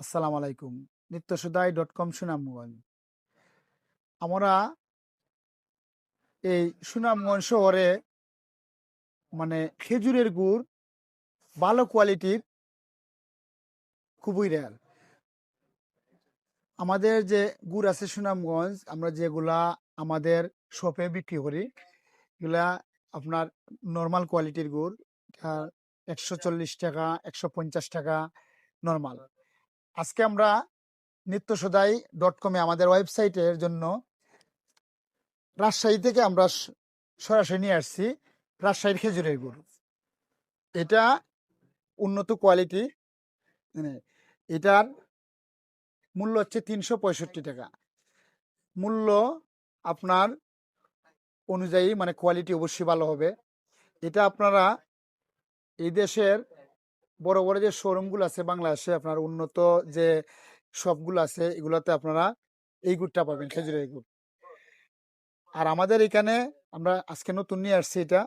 আসসালামু আলাইকুম। নিত্যসুধাই.com সুনামগঞ্জ। আমরা এই সুনামগঞ্জ শহরে খেজুরের গুড় ভালো কোয়ালিটির খুবই রেয়ার। আমাদের যে গুড় আছে সুনামগঞ্জ, আমরা যেগুলা আমাদের শপে বিক্রি করি, এগুলা আপনার নর্মাল কোয়ালিটির গুড়। এটা ১৪০ টাকা, ১৫০ টাকা নর্মাল। আজকে আমরা নিত্যসুধাই.com-এ আমাদের ওয়েবসাইটের জন্য রাজশাহী থেকে আমরা সরাসরি নিয়ে আসছি রাজশাহীর খেজুরের গুড়। এটা উন্নত কোয়ালিটি। মানে এটার মূল্য হচ্ছে ৩৬৫ টাকা। মূল্য আপনার অনুযায়ী কোয়ালিটি অবশ্যই ভালো হবে। এটা আপনারা এই দেশের বড় বড় যে শোরুমগুলো আছে বাংলাদেশে, আপনার উন্নত যে শপগুলো আছে, এগুলোতে আপনারা এই গুড়টা পাবেন, খেজুরের গুড়। আর আমাদের এখানে আমরা আজকে নতুন নিয়ে আসছি এটা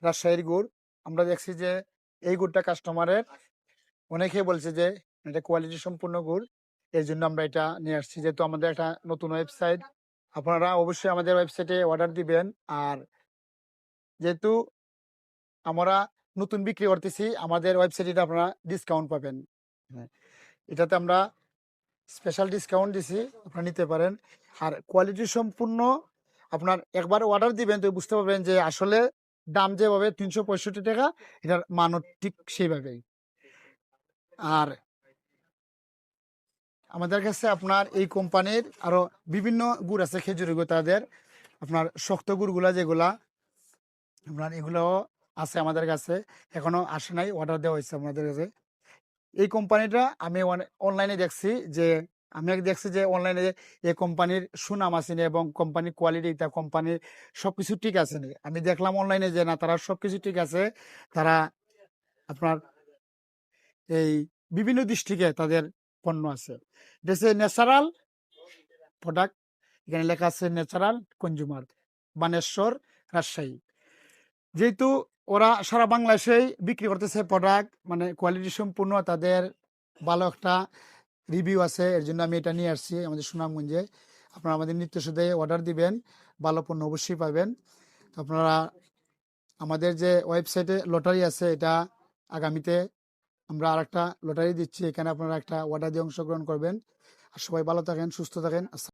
রাজশাহীর গুড়। আমরা দেখছি যে এই গুড়টা কাস্টমারের অনেকে বলছে যে এটা কোয়ালিটি সম্পূর্ণ গুড়। এই জন্য আমরা এটা নিয়ে আসছি, যেহেতু আমাদের একটা নতুন ওয়েবসাইট। আপনারা অবশ্যই আমাদের ওয়েবসাইটে অর্ডার দিবেন। আর যেহেতু আমরা নতুন বিক্রি করতেছি, আমাদের ওয়েবসাইটে আপনারা ডিসকাউন্ট পাবেন। হ্যাঁ, এটাতে আমরা স্পেশাল ডিসকাউন্ট দিছি, আপনারা নিতে পারেন। আর কোয়ালিটি সম্পূর্ণ আপনার একবার অর্ডার দিবেন তো বুঝতে পারবেন যে আসলে দাম যেভাবে ৩৬৫ টাকা, এটার মানও ঠিক সেইভাবেই। আর আমাদের কাছে আপনার এই কোম্পানির আরো বিভিন্ন গুড় আছে, খেজুরের গুড়। তাদের আপনার শক্ত গুড়গুলা যেগুলা আপনার এগুলোও আছে আমাদের কাছে, এখনো আসে নাই, অর্ডার দেওয়া হয়েছে আমাদের কাছে। এই কোম্পানিটা আমি অনলাইনে দেখছি যে অনলাইনে এই কোম্পানির সুনাম আছে না, এবং কোম্পানির কোয়ালিটি, তা কোম্পানির সবকিছু ঠিক আছে না। আমি দেখলাম অনলাইনে যে না, তারা সবকিছু ঠিক আছে। তারা আপনার এই বিভিন্ন ডিস্ট্রিক্টে তাদের পণ্য আছে। এটা হচ্ছে ন্যাচারাল প্রোডাক্ট। এখানে লেখা আছে ন্যাচারাল কনজিউমার, বানেশ্বর, রাজশাহী। যেহেতু ওরা সারা বাংলাদেশেই বিক্রি করতেছে প্রোডাক্ট, কোয়ালিটি সম্পূর্ণ, তাদের ভালো একটা রিভিউ আছে। এর জন্য আমি এটা নিয়ে আসছি আমাদের সুনামগঞ্জে। আপনারা আমাদের নিত্যসুধাই অর্ডার দিবেন, ভালো পণ্য অবশ্যই পাবেন। আপনারা আমাদের যে ওয়েবসাইটে লটারি আছে, এটা আগামীতে আমরা আরেকটা লটারি দিচ্ছি, এখানে আপনারা একটা অর্ডার দিয়ে অংশগ্রহণ করবেন। আর সবাই ভালো থাকেন, সুস্থ থাকেন।